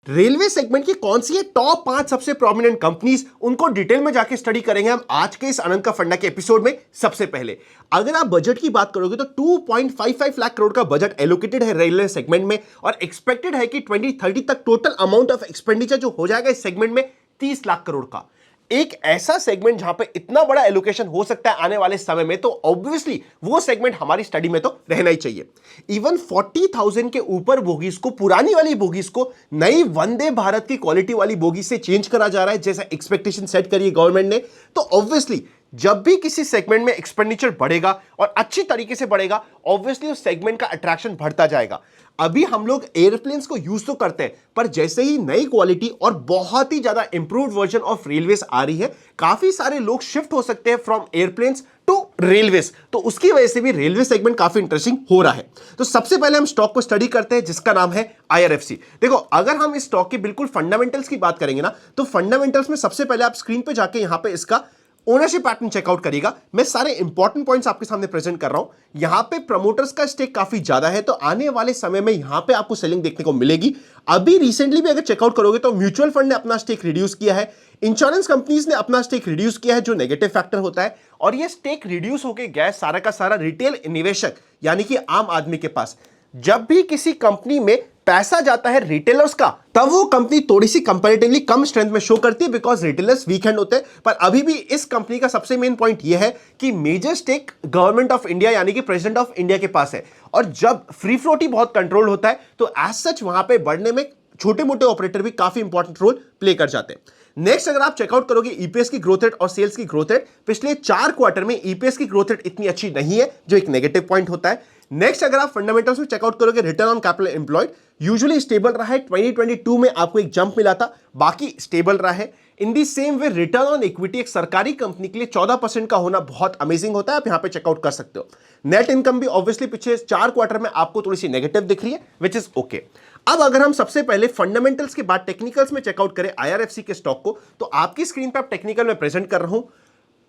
Railway segment की कौन सी है टॉप 5 सबसे प्रोमिनेंट कंपनीज, उनको डिटेल में जाके स्टडी करेंगे हम आज के इस अनंत का फंडा के एपिसोड में। सबसे पहले अगर आप बजट की बात करोगे तो 2.55 लाख करोड़ का बजट एलोकेटेड है रेलवे सेगमेंट में और एक्सपेक्टेड है कि 2030 तक टोटल अमाउंट ऑफ एक्सपेंडिचर जो हो जाएगा इस सेगमेंट में 30 लाख करोड़ का। एक ऐसा सेगमेंट जहां पे इतना बड़ा एलोकेशन हो सकता है आने वाले समय में, तो ऑब्वियसली वो सेगमेंट हमारी स्टडी में तो रहना ही चाहिए। इवन 40,000 के ऊपर बोगीज को, पुरानी वाली बोगीज को नई वंदे भारत की क्वालिटी वाली बोगी से चेंज करा जा रहा है, जैसा एक्सपेक्टेशन सेट करी गवर्नमेंट ने। तो ऑब्वियसली जब भी किसी सेगमेंट में एक्सपेंडिचर बढ़ेगा और अच्छी तरीके से बढ़ेगा, ऑब्वियसली उस सेगमेंट का अट्रैक्शन बढ़ता जाएगा। अभी हम लोग एयरप्लेन्स को यूज तो करते हैं, पर जैसे ही नई क्वालिटी और बहुत ही ज्यादा इंप्रूव्ड वर्जन ऑफ रेलवेज आ रही है, काफी सारे लोग शिफ्ट हो सकते हैं फ्रॉम एयरप्लेन्स टू रेलवेज। तो उसकी वजह से भी रेलवे सेगमेंट काफी इंटरेस्टिंग हो रहा है। तो सबसे पहले हम स्टॉक को स्टडी करते हैं जिसका नाम है IRFC। देखो, अगर हम इस स्टॉक के बिल्कुल फंडामेंटल्स की बात करेंगे ना, तो फंडामेंटल्स में सबसे पहले आप स्क्रीन पे जाके यहां पे इसका ओनरशिप पैटर्न चेकआउट करिएगा। मैं सारे इंपॉर्टेंट पॉइंट्स आपके सामने प्रेजेंट कर रहा हूं। यहां पे प्रमोटर्स का स्टेक काफी ज्यादा है, तो आने वाले समय में यहां पे आपको सेलिंग देखने को मिलेगी। अभी रिसेंटली भी अगर चेकआउट करोगे तो म्यूचुअल फंड ने अपना स्टेक रिड्यूस किया है, इंश्योरेंस कंपनीज ने अपना स्टेक रिड्यूस किया है, जो नेगेटिव फैक्टर होता है। और ये स्टेक रिड्यूस होकर गया सारा का सारा रिटेल निवेशक यानी कि आम आदमी के पास। जब भी किसी कंपनी में पैसा जाता है रिटेलर्स का, तब वो कंपनी थोड़ी सी कंपैरेटिवली कम स्ट्रेंथ में शो करती है, बिकॉज रिटेलर्स वीक हैंड होते हैं। पर अभी भी इस कंपनी का सबसे मेन पॉइंट यह है कि major stake government of India यानी कि प्रेसिडेंट ऑफ इंडिया के पास है। और जब फ्री फ्लोट ही बहुत कंट्रोल होता है, तो एज सच वहां पे बढ़ने में छोटे मोटे ऑपरेटर भी काफी इंपॉर्टेंट रोल प्ले कर जाते हैं। नेक्स्ट अगर आप चेकआउट करोगे ईपीएस की ग्रोथ रेट और सेल्स की ग्रोथ रेट, पिछले 4 क्वार्टर में ईपीएस की ग्रोथ रेट इतनी अच्छी नहीं है, जो एक नेगेटिव पॉइंट होता है। नेक्स्ट अगर आप फंडामेंटल्स में चेकआउट करोगे, return on capital employed usually stable रहा है। 2022 में आपको एक जंप मिला था, बाकी स्टेबल रहा है। In the same way return on equity एक सरकारी कंपनी के लिए 14% का होना बहुत अमेजिंग होता है, आप यहां पे चेकआउट कर सकते हो। नेट इनकम भी ऑब्वियसली पिछले 4 क्वार्टर में आपको थोड़ी सी नेगेटिव दिख रही है, विच इज ओके। अब अगर हम सबसे पहले फंडामेंटल्स के बाद टेक्निकल्स में चेकआउट करें IRFC के स्टॉक को, तो आपकी स्क्रीन पर आप टेक्निकल में प्रेजेंट कर रहा हूं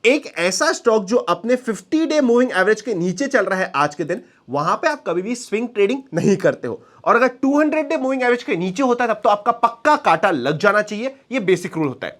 एक ऐसा स्टॉक जो अपने 50 डे मूविंग एवरेज के नीचे चल रहा है आज के दिन। वहां पे आप कभी भी स्विंग ट्रेडिंग नहीं करते हो, और अगर 200 डे मूविंग एवरेज के नीचे होता है तब तो आपका पक्का काटा लग जाना चाहिए। ये बेसिक रूल होता है।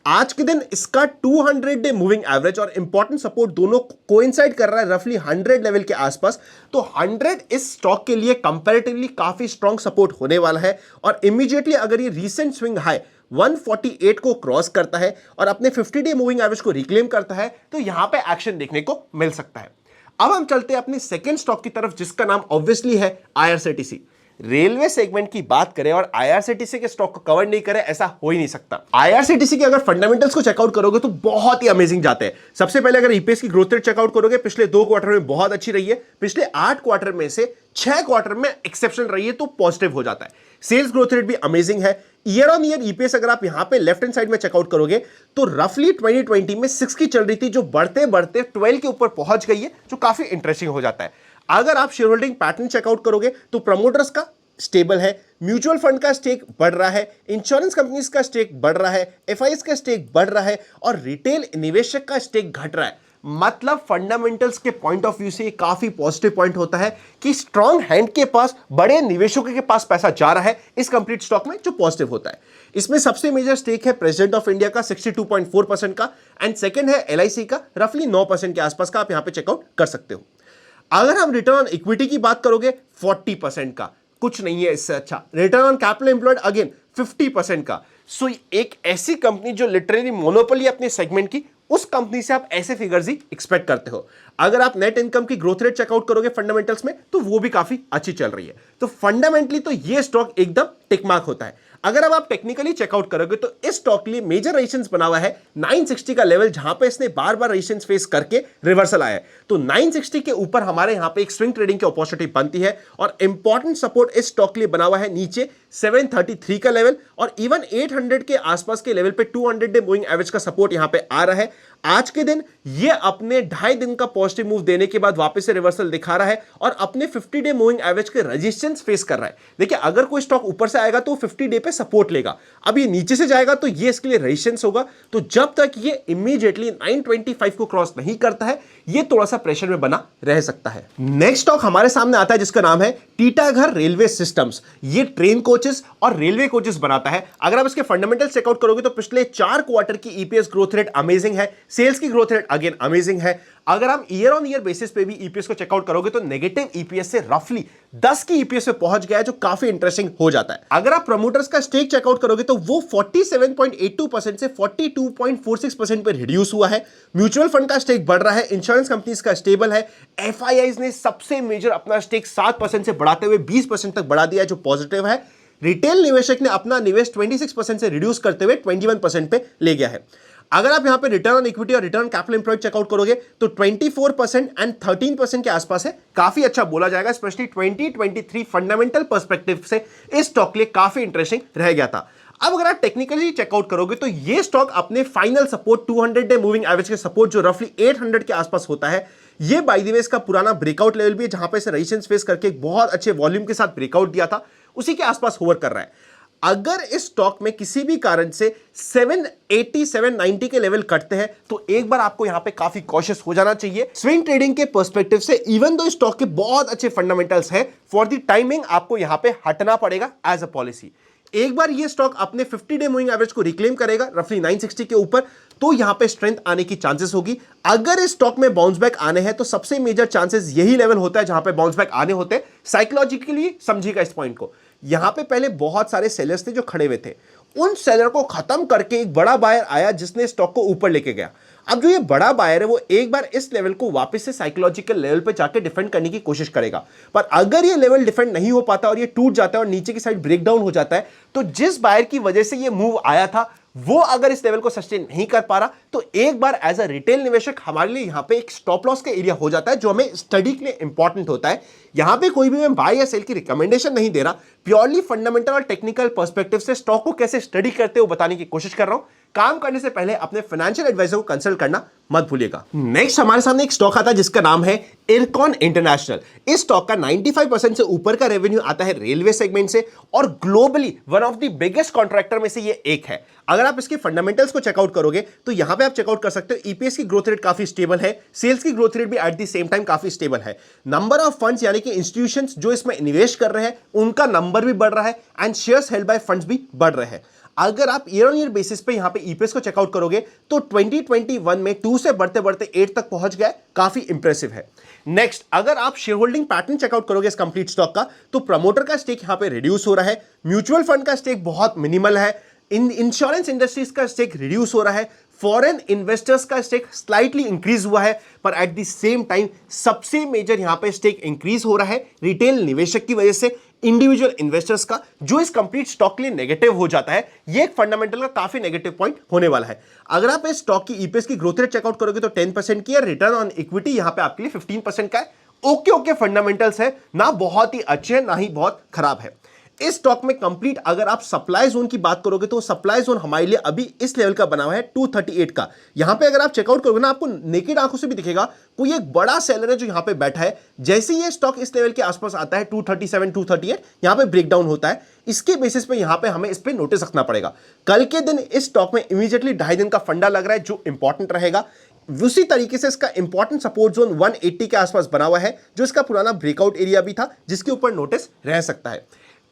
आज के दिन इसका 200 डे मूविंग एवरेज और इंपॉर्टेंट सपोर्ट दोनों कोइंसाइड कर रहा है रफली 100 लेवल के आसपास। तो 100 इस स्टॉक के लिए कंपैरेटिवली काफी स्ट्रॉन्ग सपोर्ट होने वाला है। और इमीडिएटली अगर ये रीसेंट स्विंग हाई 148 को क्रॉस करता है और अपने 50 डे मूविंग एवरेज को रिक्लेम करता है, तो यहां पे एक्शन देखने को मिल सकता है। अब हम चलते हैं अपने सेकंड स्टॉक की तरफ, जिसका नाम ऑब्वियसली है IRCTC। रेलवे सेगमेंट की बात करें और IRCTC के स्टॉक को कवर नहीं करें, ऐसा हो ही नहीं सकता। IRCTC के अगर फंडामेंटल्स को चेकआउट करोगे तो बहुत ही अमेजिंग जाते हैं। सबसे पहले अगर ईपीएस की ग्रोथ रेट चेकआउट करोगे, पिछले 2 क्वार्टर में बहुत अच्छी रही है। पिछले 8 क्वार्टर में से 6 क्वार्टर में एक्सेप्शनल रही है, तो पॉजिटिव हो जाता है। सेल्स ग्रोथ रेट भी अमेजिंग है। ईयर ऑन ईयर ईपीएस अगर आप यहां पे लेफ्ट हैंड साइड में चेकआउट करोगे, तो रफली 2020 में 6 की चल रही थी, जो बढ़ते बढ़ते 12 के ऊपर पहुंच गई है, जो काफी इंटरेस्टिंग हो जाता है। अगर आप शेयर होल्डिंग पैटर्न चेकआउट करोगे तो प्रमोटर्स का स्टेबल है, म्यूचुअल फंड का स्टेक बढ़ रहा है, इंश्योरेंस कंपनीज का स्टेक बढ़ रहा है, एफआईएस का स्टेक बढ़ रहा है और रिटेल निवेशक का स्टेक घट रहा है। मतलब फंडामेंटल्स के पॉइंट ऑफ व्यू से ये काफी पॉजिटिव पॉइंट होता है कि स्ट्रॉन्ग हैंड के पास, बड़े निवेशकों के पास पैसा जा रहा है इस कंप्लीट स्टॉक में, जो पॉजिटिव होता है। इसमें सबसे मेजर स्टेक है प्रेसिडेंट ऑफ इंडिया का 62.4% का, एंड सेकंड है LIC का रफली 9% के आसपास का, आप यहां पे चेकआउट कर सकते हो। अगर हम रिटर्न ऑन इक्विटी की बात करोगे 40% का, कुछ नहीं है इससे अच्छा। Return on capital employed again 50% का। सो एक ऐसी कंपनी जो लिटरली मोनोपोली अपने सेगमेंट की, उस कंपनी से आप ऐसे फिगर्स ही एक्सपेक्ट करते हो। अगर आप नेट इनकम की ग्रोथ रेट चेकआउट करोगे फंडामेंटल्स में, तो वो भी काफी अच्छी चल रही है। तो फंडामेंटली तो ये स्टॉक एकदम टिक मार्क होता है। अगर अब आप टेक्निकली चेकआउट करोगे तो इस स्टॉक के लिए मेजर रेजिस्टेंस बना हुआ है 960 का लेवल, जहां पे इसने बार बार रेजिस्टेंस फेस करके रिवर्सल आया है। तो 960 के ऊपर हमारे यहां पे एक स्विंग ट्रेडिंग की अपॉर्चुनिटी बनती है। और इंपॉर्टेंट सपोर्ट इस स्टॉक के लिए बना हुआ है नीचे 733 का लेवल, और इवन 800 के आसपास के लेवल पे 200 डे मूविंग एवरेज का सपोर्ट यहां पे आ रहा है। आज के दिन ये अपने 2.5 दिन का पॉजिटिव मूव देने के बाद वापस से रिवर्सल दिखा रहा है और अपने 50 डे मूविंग एवरेज के रेजिस्टेंस फेस कर रहा है। देखिए अगर कोई स्टॉक ऊपर से आएगा तो 50 डे पे सपोर्ट लेगा, अब ये नीचे से जाएगा तो ये इसके लिए रेजिस्टेंस होगा। तो जब तक ये इमीडिएटली 925 को क्रॉस नहीं करता है ये थोड़ा सा प्रेशर में बना रह सकता है। नेक्स्ट स्टॉक हमारे सामने आता है जिसका नाम है टीटागढ़ रेलवे सिस्टम्स। ये ट्रेन कोचेस और रेलवे कोचेस बनाता है। अगर आप इसके फंडामेंटल चेकआउट करोगे तो पिछले 4 क्वार्टर की ईपीएस ग्रोथ रेट अमेजिंग है, सेल्स की ग्रोथ रेट अगेन अमेजिंग है। अगर आप ईयर ऑन ईयर बेसिस पे भी ईपीएस को चेकआउट करोगे तो नेगेटिव ईपीएस से रफली 10 की ईपीएस पे पहुंच गया है, जो काफी इंटरेस्टिंग हो जाता है। अगर आप प्रमोटर्स का स्टेक चेकआउट करोगे तो वो 47.82% से 42.46% पे रिड्यूस हुआ है। म्यूचुअल फंड का स्टेक बढ़ रहा है, इंश्योरेंस कंपनीज का स्टेबल है। एफआईआईज ने सबसे मेजर अपना स्टेक 7% से बढ़ाते हुए 20% तक बढ़ा दिया है, जो पॉजिटिव है। रिटेल निवेशक ने अपना निवेश 26% से रिड्यूस करते हुए 21% पे ले गया है। अगर आप यहां पे रिटर्न ऑन इक्विटी और रिटर्न कैपिटल एम्प्लॉयड चेकआउट करोगे तो 24% एंड 13% के आसपास है, काफी अच्छा बोला जाएगा। स्पेशली 2023 फंडामेंटल पर्सपेक्टिव से इस स्टॉक के लिए काफी इंटरेस्टिंग रह गया था। अब अगर आप टेक्निकली चेकआउट करोगे तो ये स्टॉक अपने final support 200 day moving average के सपोर्ट जो रफली 800 के आसपास होता है, ये बाय द वे इसका पुराना ब्रेकआउट लेवल भी है, जहां पे इसे रेजिस्टेंस फेस करके एक बहुत अच्छे वॉल्यूम के साथ ब्रेकआउट दिया था, उसी के आसपास होवर कर रहा है। अगर इस स्टॉक में किसी भी कारण से 780 790 के लेवल कटते हैं तो एक बार आपको यहां पे काफी कॉशियस हो जाना चाहिए। स्विंग ट्रेडिंग के पर्सपेक्टिव से इवन दो स्टॉक के बहुत अच्छे फंडामेंटल्स हैं, फॉर द टाइमिंग आपको यहां पे हटना पड़ेगा एज अ पॉलिसी। एक बार ये स्टॉक अपने 50 डे मूविंग एवरेज को रिक्लेम करेगा रफली 960 के ऊपर तो यहां पे स्ट्रेंथ आने की चांसेस होगी। अगर इस स्टॉक में बाउंस बैक आने हैं तो सबसे मेजर चांसेस यही लेवल होता है जहां पे बाउंस बैक आने होते हैं। साइकोलॉजिकली समझिएगा इस पॉइंट को, यहां पे पहले बहुत सारे सेलर्स थे जो खड़े हुए थे, उन सेलर को खत्म करके एक बड़ा बायर आया जिसने स्टॉक को ऊपर लेके गया। अब जो ये बड़ा बायर है वो एक बार इस लेवल को वापस से साइकोलॉजिकल लेवल पे जाके डिफेंड करने की कोशिश करेगा, पर अगर ये लेवल डिफेंड नहीं हो पाता और ये टूट जाता है और नीचे की साइड ब्रेकडाउन हो जाता है तो जिस बायर की वजह से ये मूव आया था वो अगर इस लेवल को सस्टेन नहीं कर पा रहा तो एक बार एज अ रिटेल निवेशक हमारे लिए यहां पे एक स्टॉप लॉस का एरिया हो जाता है, जो हमें स्टडी के लिए इंपॉर्टेंट होता है। यहां पे कोई भी मैं बाय या सेल की रिकमेंडेशन नहीं दे रहा, प्योरली फंडामेंटल और टेक्निकल पर्सपेक्टिव से स्टॉक को कैसे स्टडी करते हो बताने की कोशिश कर रहा हूं। काम करने से पहले अपने फाइनेंशियल एडवाइजर को कंसल्ट करना मत भूलिएगा। नेक्स्ट हमारे सामने एक स्टॉक आता है जिसका नाम है इरकॉन इंटरनेशनल। इस स्टॉक का 95% से ऊपर का रेवेन्यू आता है रेलवे सेगमेंट से और globally one of the biggest contractor में से ये एक है। अगर आप इसके फंडामेंटल्स को चेकआउट करोगे तो यहां पे आप चेकआउट कर सकते हो, ईपीएस की ग्रोथ रेट काफी स्टेबल है, सेल्स की ग्रोथ रेट भी एट द सेम टाइम काफी स्टेबल है। नंबर ऑफ फंड्स यानी कि इंस्टीट्यूशंस जो इसमें निवेश कर रहे हैं उनका नंबर भी बढ़ रहा है and shares held by funds भी बढ़ रहे हैं। अगर आप ईयर ऑन ईयर बेसिस पे यहां पे ईपीएस को चेकआउट करोगे तो 2021 में 2 से बढ़ते बढ़ते 8 तक पहुंच गया, काफी इंप्रेसिव है। नेक्स्ट, अगर आप शेयर होल्डिंग पैटर्न चेकआउट करोगे इस कंप्लीट स्टॉक का तो प्रमोटर का स्टेक यहां पे रिड्यूस हो रहा है, म्यूचुअल फंड का स्टेक बहुत मिनिमल है, इंश्योरेंस इंडस्ट्रीज का स्टेक रिड्यूस हो रहा है, फॉरेन इन्वेस्टर्स का स्टेक स्लाइटली इंक्रीज हुआ है, पर एट द सेम टाइम सबसे मेजर यहां पे स्टेक इंक्रीज हो रहा है रिटेल निवेशक की वजह से, इंडिविजुअल इन्वेस्टर्स का, जो इस कंप्लीट स्टॉक के लिए नेगेटिव हो जाता है। ये एक फंडामेंटल का काफी नेगेटिव पॉइंट होने वाला है। अगर आप इस स्टॉक की ईपीएस की ग्रोथ रेट चेकआउट करोगे तो 10% की है, रिटर्न ऑन इक्विटी यहां पे आपके लिए 15% का है। ओके फंडामेंटल्स है, ना बहुत ही अच्छे हैं ना ही बहुत खराब है। इस स्टॉक में कंप्लीट अगर आप सप्लाई जोन की बात करोगे तो सप्लाई जोन हमारे लिए अभी इस लेवल का बना हुआ है 238 का। यहां पे अगर आप चेकआउट करोगे ना आपको नेकेड आंखों से भी दिखेगा कोई एक बड़ा सेलर है जो यहां पे बैठा है। जैसे ये स्टॉक इस लेवल के आसपास आता है 237 238 यहां पे ब्रेकडाउन होता है, इसके बेसिस पे यहां पे हमें इस पे नोटिस रखना पड़ेगा। कल के दिन इस स्टॉक में इमीडिएटली 2.5 दिन का फंडा लग रहा है जो इंपॉर्टेंट रहेगा। उसी तरीके से इसका इंपॉर्टेंट सपोर्ट जोन 180 के आसपास बना हुआ है जो इसका पुराना ब्रेकआउट एरिया भी था जिसके ऊपर नोटिस रह सकता है।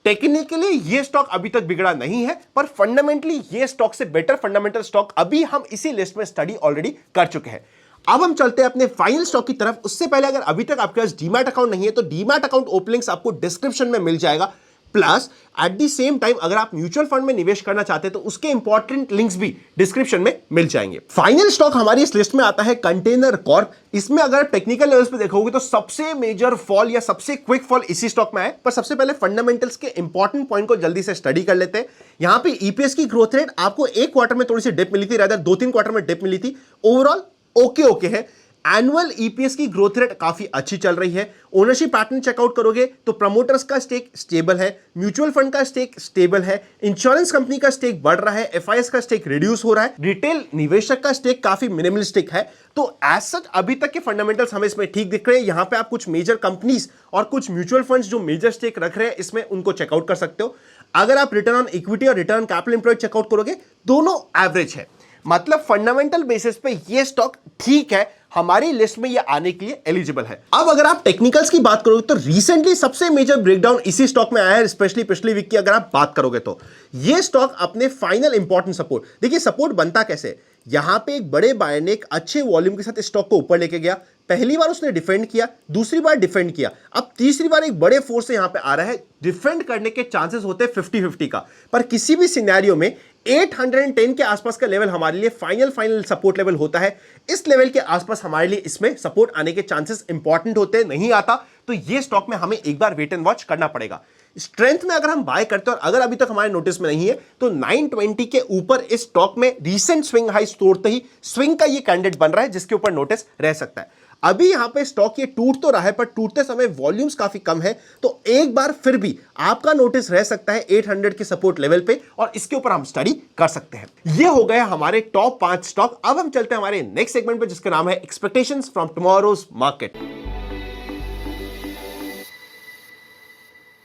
टेक्निकली ये स्टॉक अभी तक बिगड़ा नहीं है, पर फंडामेंटली ये स्टॉक से बेटर फंडामेंटल स्टॉक अभी हम इसी लिस्ट में स्टडी ऑलरेडी कर चुके हैं। अब हम चलते हैं अपने फाइनल स्टॉक की तरफ। उससे पहले अगर अभी तक आपके पास डीमैट अकाउंट नहीं है तो डीमैट अकाउंट ओपनिंग्स आपको डिस्क्रिप्शन में मिल जाएगा। Plus at the same time अगर आप म्यूचुअल फंड में निवेश करना चाहते हैं तो उसके इंपॉर्टेंट लिंक्स भी डिस्क्रिप्शन में मिल जाएंगे। फाइनल स्टॉक हमारी इस लिस्ट में आता है कंटेनर कॉर्प। इसमें अगर टेक्निकल लेवल्स पे देखोगे तो सबसे मेजर फॉल या सबसे क्विक फॉल इसी स्टॉक में है। पर सबसे पहले फंडामेंटल्स के इंपॉर्टेंट पॉइंट को जल्दी से स्टडी कर लेते हैं। यहां पे ईपीएस की ग्रोथ रेट आपको एक क्वार्टर में थोड़ी सी डिप मिली थी, रादर 2-3 क्वार्टर में डिप मिली थी। ओवरऑल ओके है। एनुअल ईपीएस की ग्रोथ रेट काफी अच्छी चल रही है। ओनरशिप पैटर्न चेकआउट करोगे तो प्रमोटर्स का स्टेक स्टेबल है, म्यूचुअल फंड का स्टेक स्टेबल है, इंश्योरेंस कंपनी का स्टेक बढ़ रहा है, एफआईएस का स्टेक रिड्यूस हो रहा है, रिटेल निवेशक का स्टेक काफी मिनिमलिस्टिक है। तो एज सच अभी तक के फंडामेंटल्स हमें इसमें ठीक दिख रहे हैं। यहां पे आप कुछ मेजर कंपनीज और कुछ म्यूचुअल फंड्स जो मेजर स्टेक रख रहे हैं इसमें उनको चेकआउट कर सकते हो। अगर आप रिटर्न ऑन इक्विटी और रिटर्न कैपिटल एम्प्लॉयड चेकआउट करोगे दोनों एवरेज है, मतलब फंडामेंटल बेसिस पे ये स्टॉक ठीक है, हमारी लिस्ट में ये आने के लिए एलिजिबल है। अब अगर आप टेक्निकल्स की बात करोगे तो रिसेंटली सबसे मेजर ब्रेकडाउन इसी स्टॉक में आया है, स्पेशली पिछली वीक की अगर आप बात करोगे तो ये स्टॉक अपने फाइनल इंपॉर्टेंट सपोर्ट, देखिए सपोर्ट बनता कैसे, यहां पे एक बड़े बायर ने एक अच्छे वॉल्यूम के साथ स्टॉक को ऊपर लेके गया, पहली बार उसने डिफेंड किया, दूसरी बार डिफेंड किया, अब तीसरी बार एक बड़े फोर्स से यहां पे आ रहा है। डिफेंड करने के चांसेस होते हैं 50-50 का, पर किसी भी सिनेरियो में 810 के आसपास का लेवल हमारे लिए फाइनल सपोर्ट लेवल होता है। इस लेवल के आसपास हमारे लिए इसमें सपोर्ट आने के चांसेस इंपॉर्टेंट होते हैं, नहीं आता तो ये स्टॉक में हमें एक बार वेट एंड वॉच करना पड़ेगा। स्ट्रेंथ में अगर हम बाय करते हैं और अगर अभी तक हमारे नोटिस में नहीं है तो 920 के ऊपर इस स्टॉक में रीसेंट स्विंग हाई तोड़ते ही स्विंग का ये कैंडिडेट बन रहा है जिसके ऊपर नोटिस रह सकता है। अभी यहां पे स्टॉक ये टूट तो रहा है पर टूटते समय वॉल्यूम्स काफी कम है, तो एक बार फिर भी आपका नोटिस रह सकता है 800 के सपोर्ट लेवल पे और इसके ऊपर हम स्टडी कर सकते हैं। ये हो गया हमारे टॉप 5 स्टॉक। अब हम चलते हैं हमारे नेक्स्ट सेगमेंट पे जिसका नाम है expectations from tomorrow's market.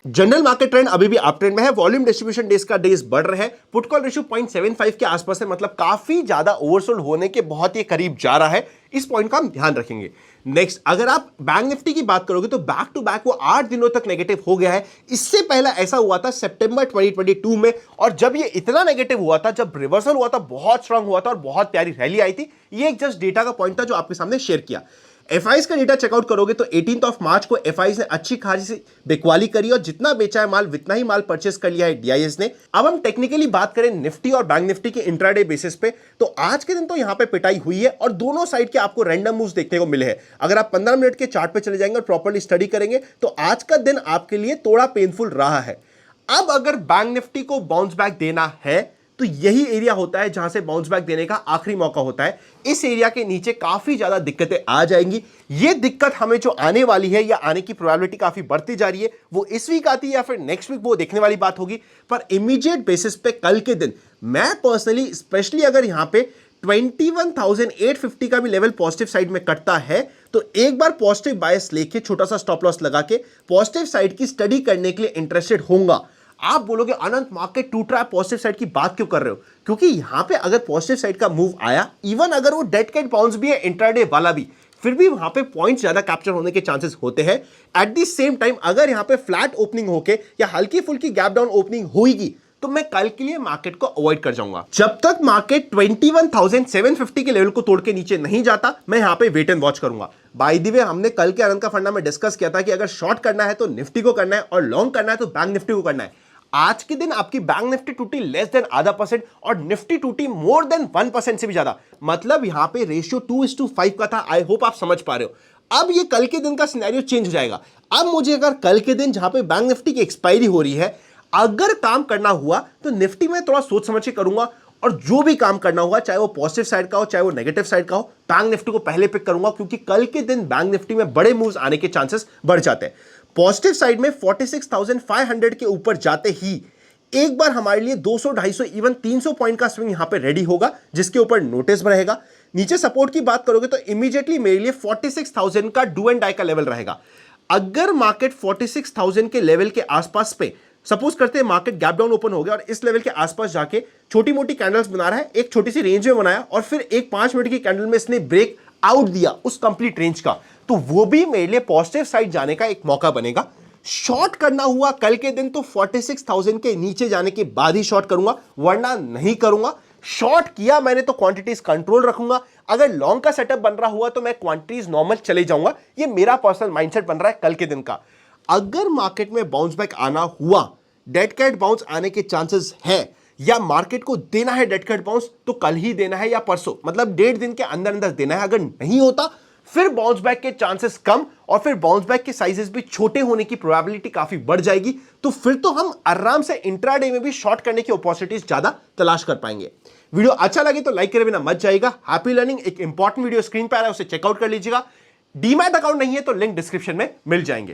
General market trend अभी भी अप ट्रेंड में है, वॉल्यूम डिस्ट्रीब्यूशन डेज का डेज बढ़ रहे हैं, पुट कॉल रेशियो 0.75 के आसपास है, मतलब काफी ज्यादा ओवरसोल्ड होने के बहुत ही करीब जा रहा है। इस पॉइंट का हम ध्यान रखेंगे। नेक्स्ट अगर आप बैंक निफ्टी की बात करोगे तो बैक टू बैक वो 8 दिनों तक नेगेटिव हो गया है। इससे पहला ऐसा हुआ था सितंबर 2022 में, और जब ये इतना नेगेटिव हुआ था, जब रिवर्सल हुआ था, बहुत स्ट्रांग हुआ था और बहुत प्यारी रैली आई थी। ये एक जस्ट डेटा का पॉइंट था जो आपके सामने शेयर किया। एफआईज का डेटा चेकआउट करोगे तो 18 मार्च को एफआईज ने अच्छी खासी बिकवाली करी और जितना बेचा है माल उतना ही माल परचेस कर लिया है डीआईएस ने। अब हम टेक्निकली बात करें निफ्टी और बैंक निफ्टी के इंट्राडे बेसिस पे तो आज के दिन तो यहां पे पिटाई हुई है और दोनों साइड के आपको रैंडम मूव्स देखने को मिले हैं। अगर आप 15 मिनट के चार्ट पे चले जाएंगे और प्रॉपर्ली स्टडी करेंगे तो आज का दिन आपके लिए थोड़ा पेनफुल रहा है। अब अगर बैंक निफ्टी को बाउंस बैक देना है तो यही एरिया होता है जहां से बाउंस बैक देने का आखिरी मौका होता है। इस एरिया के नीचे काफी ज्यादा दिक्कतें आ जाएंगी। ये दिक्कत हमें जो आने वाली है या आने की प्रोबेबिलिटी काफी बढ़ती जा रही है, वो इस वीक आती है या फिर नेक्स्ट वीक, वो देखने वाली बात होगी। पर इमीडिएट बेसिस पे कल के दिन मैं पर्सनली स्पेशली अगर यहां पे 21,850 का भी लेवल पॉजिटिव साइड में कटता है तो एक बार पॉजिटिव बायस लेके छोटा सा स्टॉप लॉस लगा के पॉजिटिव साइड की स्टडी करने के लिए इंटरेस्टेड होऊंगा। आप बोलोगे अनंत मार्केट टूट रहा है, पॉजिटिव साइड की बात क्यों कर रहे हो? क्योंकि यहां पे अगर पॉजिटिव साइड का मूव आया, इवन अगर वो डेड कैट बाउंस भी है इंट्राडे वाला भी, फिर भी वहां पे पॉइंट्स ज्यादा कैप्चर होने के चांसेस होते हैं। एट द सेम टाइम अगर यहां पे फ्लैट ओपनिंग होके या हल्की फुल्की गैप डाउन ओपनिंग होगी तो मैं कल के लिए मार्केट को अवॉइड कर जाऊंगा। जब तक मार्केट 21,750 के लेवल को तोड़ के नीचे नहीं जाता मैं यहां पे वेट एंड वॉच करूंगा। बाय द वे हमने कल के आनंद का फंडा में डिस्कस किया था कि अगर शॉर्ट करना है तो निफ्टी को करना है और लॉन्ग करना है तो बैंक निफ्टी को करना है। आज के दिन आपकी बैंक निफ्टी टूटी लेस देन आधा % और निफ्टी टूटी मोर देन 1% से भी ज्यादा, मतलब यहां पे रेशियो 2:5 का था। आई होप आप समझ पा रहे हो। अब ये कल के दिन का सिनेरियो चेंज हो जाएगा। अब मुझे अगर कल के दिन जहां पे बैंक निफ्टी की एक्सपायरी हो रही है अगर काम करना हुआ तो निफ्टी में थोड़ा सोच समझ के करूंगा, और जो भी काम करना होगा चाहे वो पॉजिटिव साइड का हो चाहे वो नेगेटिव साइड का हो, बैंक निफ्टी को पहले पिक करूंगा क्योंकि कल के दिन बैंक निफ्टी में बड़े मूव्स आने के चांसेस बढ़ जाते हैं। पॉजिटिव साइड में 46,500 के ऊपर जाते ही एक बार हमारे लिए 200, 250, इवन 300 पॉइंट का स्विंग यहां पे रेडी होगा जिसके ऊपर नोटिस रहेगा। नीचे सपोर्ट की बात करोगे तो इमीडिएटली मेरे लिए 46,000 का डू एंड डाई का लेवल रहेगा। अगर मार्केट 46,000 के लेवल के आसपास पे सपोज करते हैं मार्केट गैप डाउन ओपन हो गया और इस लेवल के आसपास जाके छोटी मोटी कैंडल्स बना रहा है, एक छोटी सी रेंज में बनाया और फिर एक 5 मिनट की कैंडल में इसने ब्रेक आउट दिया उस कंप्लीट रेंज का, तो वो भी मेरे लिए पॉजिटिव साइड जाने का एक मौका बनेगा। शॉर्ट करना हुआ कल के दिन तो 46,000 के नीचे जाने के बाद ही शॉर्ट करूंगा, वरना नहीं करूंगा। शॉर्ट किया मैंने तो क्वांटिटीज कंट्रोल रखूंगा। अगर लॉन्ग का सेटअप बन रहा हुआ तो मैं क्वांटिटीज नॉर्मल चले जाऊंगा। ये मेरा पर्सनल माइंडसेट बन रहा है कल के दिन का। अगर मार्केट में बाउंस बैक आना हुआ, डेड कैट बाउंस आने के चांसेस है या मार्केट को देना है डेड कैट बाउंस तो कल ही देना है या परसों, मतलब 1.5 दिन के अंदर अंदर देना है। अगर नहीं होता फिर बाउंस बैक के चांसेस कम और फिर बाउंस बैक के साइजेस भी छोटे होने की प्रोबेबिलिटी काफी बढ़ जाएगी। तो फिर तो हम आराम से इंट्राडे में भी शॉर्ट करने की अपॉर्चुनिटीज ज्यादा तलाश कर पाएंगे। वीडियो अच्छा लगे तो लाइक करे बिना मत जाएगा। हैप्पी लर्निंग एक इंपॉर्टेंट वीडियो स्क्रीन पर आ रहा है, उसे चेकआउट कर लीजिएगा। डीमैट अकाउंट नहीं है तो लिंक डिस्क्रिप्शन में मिल जाएंगे।